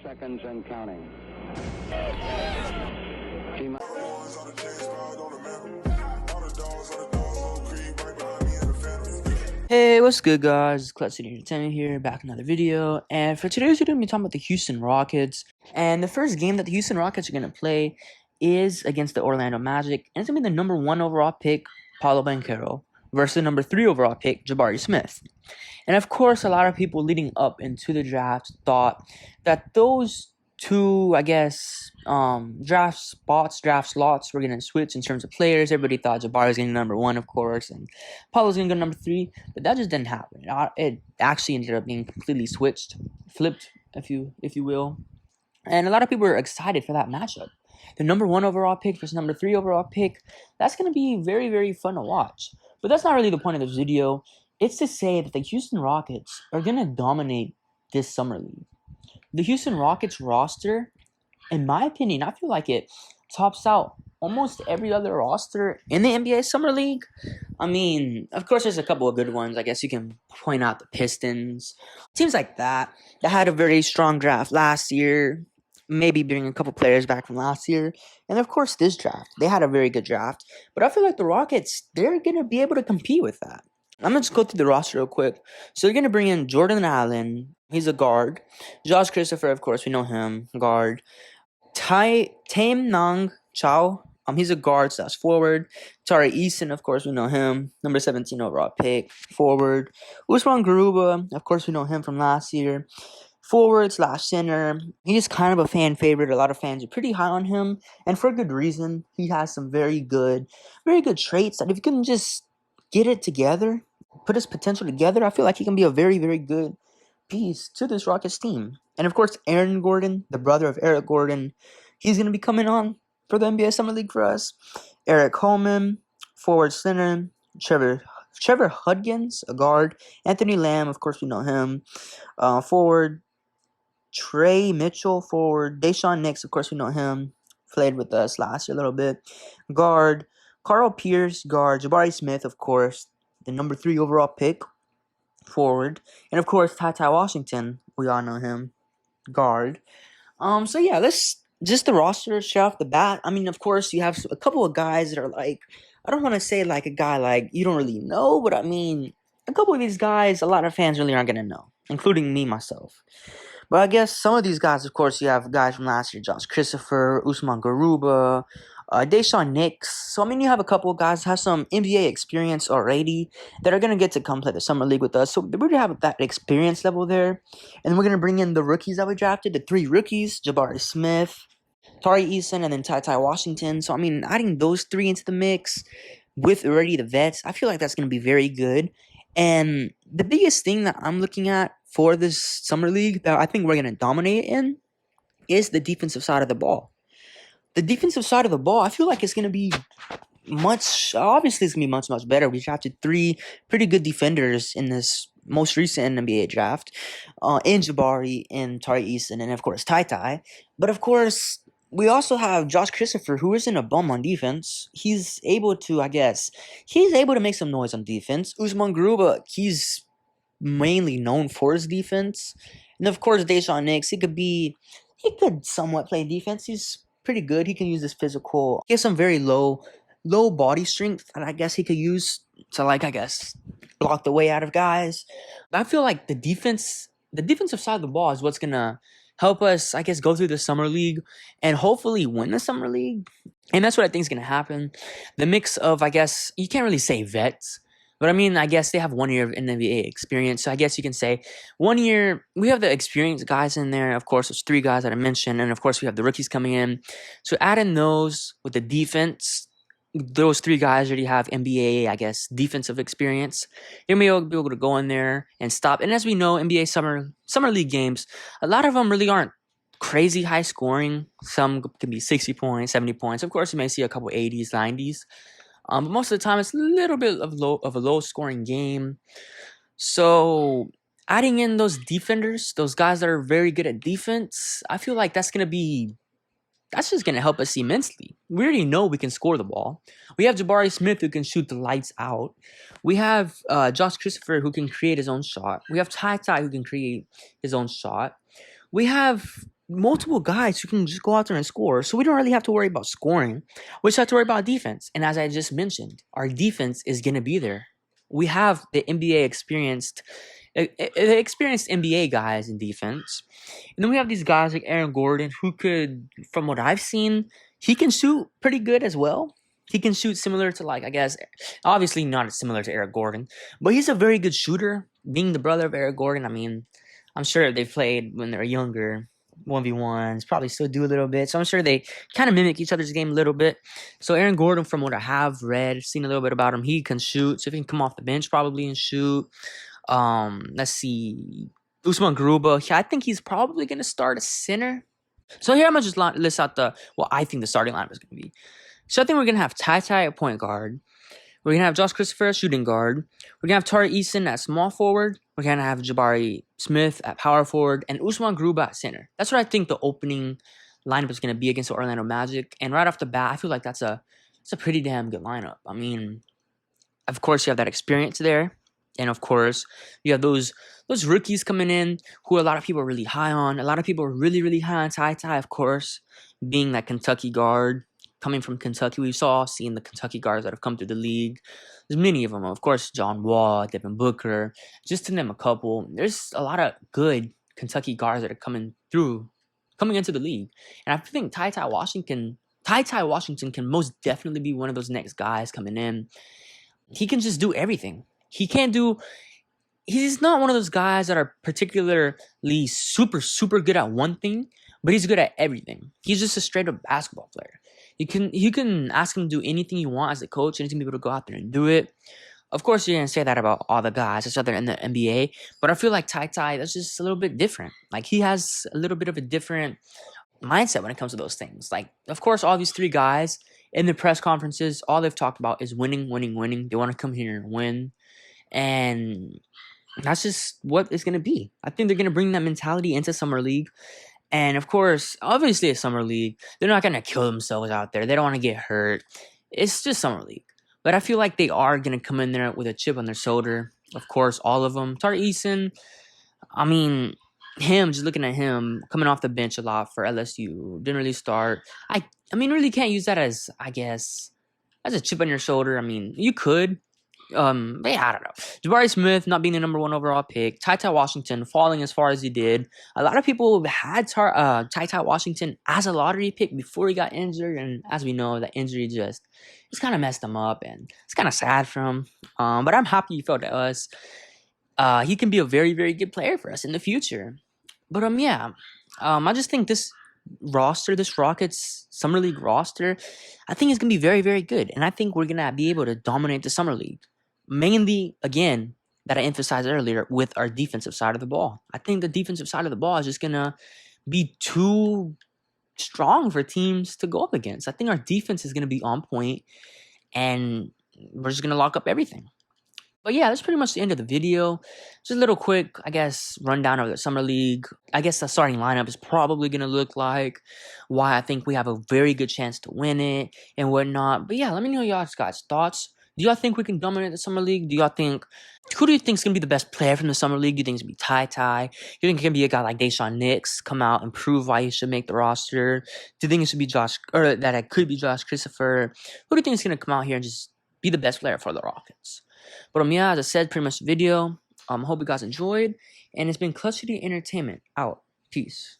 30 seconds and counting. Hey, what's good, guys? It's Classic Entertainment here, back in another video. And for today's video, we're going to be talking about the Houston Rockets. And the first game that the Houston Rockets are going to play is against the Orlando Magic. And it's going to be the number 1 overall pick, Paolo Banchero, versus the number 3 overall pick, Jabari Smith. And of course, a lot of people leading up into the draft thought that those two, draft slots were gonna switch in terms of players. Everybody thought Jabari was getting number 1, of course, and Paulo's gonna go number 3, but that just didn't happen. It actually ended up being completely flipped, if you will. And a lot of people were excited for that matchup. The number 1 overall pick versus number 3 overall pick. That's gonna be very, very fun to watch. But that's not really the point of this video. It's to say that the Houston Rockets are gonna dominate this summer league. The Houston Rockets roster, in my opinion, I feel like it tops out almost every other roster in the NBA Summer League. I mean, of course, there's a couple of good ones. I guess you can point out the Pistons. Teams like that had a very strong draft last year. Maybe bring a couple players back from last year. And of course, this draft. They had a very good draft. But I feel like the Rockets, they're going to be able to compete with that. I'm going to just go through the roster real quick. So they're going to bring in Jordan Allen. He's a guard. Josh Christopher, of course, we know him. Guard. Taim Nang Chao. He's a guard / forward. Tari Eason, of course, we know him. Number 17 overall pick. Forward. Usman Garuba, of course, we know him from last year. Forward / center. He's kind of a fan favorite. A lot of fans are pretty high on him. And for a good reason. He has some very good traits that if you can just get it together, put his potential together, I feel like he can be a very, very good piece to this Rockets team. And of course, Aaron Gordon, the brother of Eric Gordon, he's going to be coming on for the NBA Summer League for us. Eric Coleman, forward center. Trevor Hudgens, a guard. Anthony Lamb, of course, we know him. Forward. Trey Mitchell, forward. Deshaun Nix, of course, we know him. Played with us last year a little bit. Guard. Carl Pierce, guard. Jabari Smith, of course, the number 3 overall pick, forward. And, of course, Ty Washington, we all know him, guard. So, yeah, let's just the roster straight off the bat. I mean, of course, you have a couple of guys that are like, I don't want to say like a guy like you don't really know, but I mean, a couple of these guys, a lot of fans really aren't going to know, including me, myself. But I guess some of these guys, of course, you have guys from last year, Josh Christopher, Usman Garuba, Deshaun Nix. So, I mean, you have a couple of guys that have some NBA experience already that are going to get to come play the Summer League with us. So, we're going to have that experience level there. And then we're going to bring in the rookies that we drafted, the 3 rookies, Jabari Smith, Tari Eason, and then Ty Washington. So, I mean, adding those 3 into the mix with already the vets, I feel like that's going to be very good. And the biggest thing that I'm looking at for this Summer League that I think we're going to dominate in is the defensive side of the ball. The defensive side of the ball, I feel like it's going to be much better. We drafted 3 pretty good defenders in this most recent NBA draft, in Jabari, and Tari Eason, and of course Ty. But of course, we also have Josh Christopher, who isn't a bum on defense. He's able to make some noise on defense. Usman Garuba, he's mainly known for his defense. And of course, Deshaun Nix, he could somewhat play defense. He's pretty good. He can use his physical. He has some very low body strength that I guess he could use to block the way out of guys. But I feel like the defensive side of the ball is what's gonna help us, I guess, go through the Summer League and hopefully win the Summer League. And that's what I think is gonna happen. The mix of, I guess, you can't really say vets, but I mean, I guess they have 1 year of NBA experience. So I guess you can say 1 year, we have the experienced guys in there. Of course, there's 3 guys that I mentioned. And of course, we have the rookies coming in. So add in those with the defense. Those 3 guys already have NBA, I guess, defensive experience. You're going to be able to go in there and stop. And as we know, NBA Summer League games, a lot of them really aren't crazy high scoring. Some can be 60 points, 70 points. Of course, you may see a couple 80s, 90s. But most of the time, it's a little bit of a low-scoring game. So, adding in those defenders, those guys that are very good at defense, I feel like that's just going to help us immensely. We already know we can score the ball. We have Jabari Smith who can shoot the lights out. We have Josh Christopher who can create his own shot. We have Ty who can create his own shot. We have multiple guys who can just go out there and score. So we don't really have to worry about scoring. We just have to worry about defense. And as I just mentioned, our defense is going to be there. We have the experienced NBA guys in defense. And then we have these guys like Aaron Gordon, who could, from what I've seen, he can shoot pretty good as well. He can shoot similar to, like, I guess, obviously not similar to Eric Gordon, but he's a very good shooter. Being the brother of Eric Gordon, I mean, I'm sure they played when they were younger, 1v1s, probably still do a little bit. So I'm sure they kind of mimic each other's game a little bit. So Aaron Gordon, from what I have read, seen a little bit about him, he can shoot. So if he can come off the bench probably and shoot. Let's see. Usman Garuba, I think he's probably going to start a center. So here I'm going to just list out I think the starting lineup is going to be. So I think we're going to have Ty at point guard. We're going to have Josh Christopher at shooting guard. We're going to have Tari Eason at small forward. We're going to have Jabari Smith at power forward. And Usman Garuba at center. That's what I think the opening lineup is going to be against the Orlando Magic. And right off the bat, I feel like that's a pretty damn good lineup. I mean, of course, you have that experience there. And of course, you have those rookies coming in who a lot of people are really high on. A lot of people are really, really high on Ty, of course, being that Kentucky guard. Coming from Kentucky, we saw seeing the Kentucky guards that have come through the league. There's many of them, of course. John Wall, Devin Booker, just to name a couple. There's a lot of good Kentucky guards that are coming into the league, and I think Ty Washington can most definitely be one of those next guys coming in. He can just do everything. He's not one of those guys that are particularly super, super good at one thing, but he's good at everything. He's just a straight up basketball player. You can ask him to do anything you want as a coach, and he's gonna be able to go out there and do it. Of course, you're gonna say that about all the guys that's out there in the NBA, but I feel like Ty, that's just a little bit different. Like, he has a little bit of a different mindset when it comes to those things. Like, of course, all these three guys in the press conferences, all they've talked about is winning, winning, winning. They want to come here and win, and that's just what it's gonna be. I think they're gonna bring that mentality into summer league. And of course, obviously, a summer league, they're not gonna kill themselves out there. They don't want to get hurt. It's just summer league. But I feel like they are gonna come in there with a chip on their shoulder. Of course, all of them. Tari Eason, I mean, just looking at him coming off the bench a lot for LSU, didn't really start. I mean, really can't use that as, I guess, as a chip on your shoulder. I mean, you could. But yeah, I don't know. Jabari Smith not being the number 1 overall pick. Ty Washington falling as far as he did. A lot of people had Ty Washington as a lottery pick before he got injured, and as we know, that injury just kind of messed him up, and it's kind of sad for him. But I'm happy he fell to us. He can be a very, very good player for us in the future. But yeah, I just think this Rockets Summer League roster, I think it's gonna be very, very good, and I think we're gonna be able to dominate the Summer League. Mainly, again, that I emphasized earlier, with our defensive side of the ball. I think the defensive side of the ball is just gonna be too strong for teams to go up against. I think our defense is gonna be on point, and we're just gonna lock up everything. But yeah, that's pretty much the end of the video. Just a little quick, I guess, rundown of the Summer League. I guess the starting lineup is probably going to look like, why I think we have a very good chance to win it and whatnot. But yeah, let me know y'all guys' thoughts. Do y'all think we can dominate the Summer League? Who do you think is going to be the best player from the Summer League? Do you think it's going to be Ty? Do you think it can be a guy like Deshaun Nix come out and prove why he should make the roster? Do you think it should be that it could be Josh Christopher? Who do you think is going to come out here and just be the best player for the Rockets? But yeah, as I said, pretty much the video. Hope you guys enjoyed. And it's been Clutch City Entertainment out. Peace.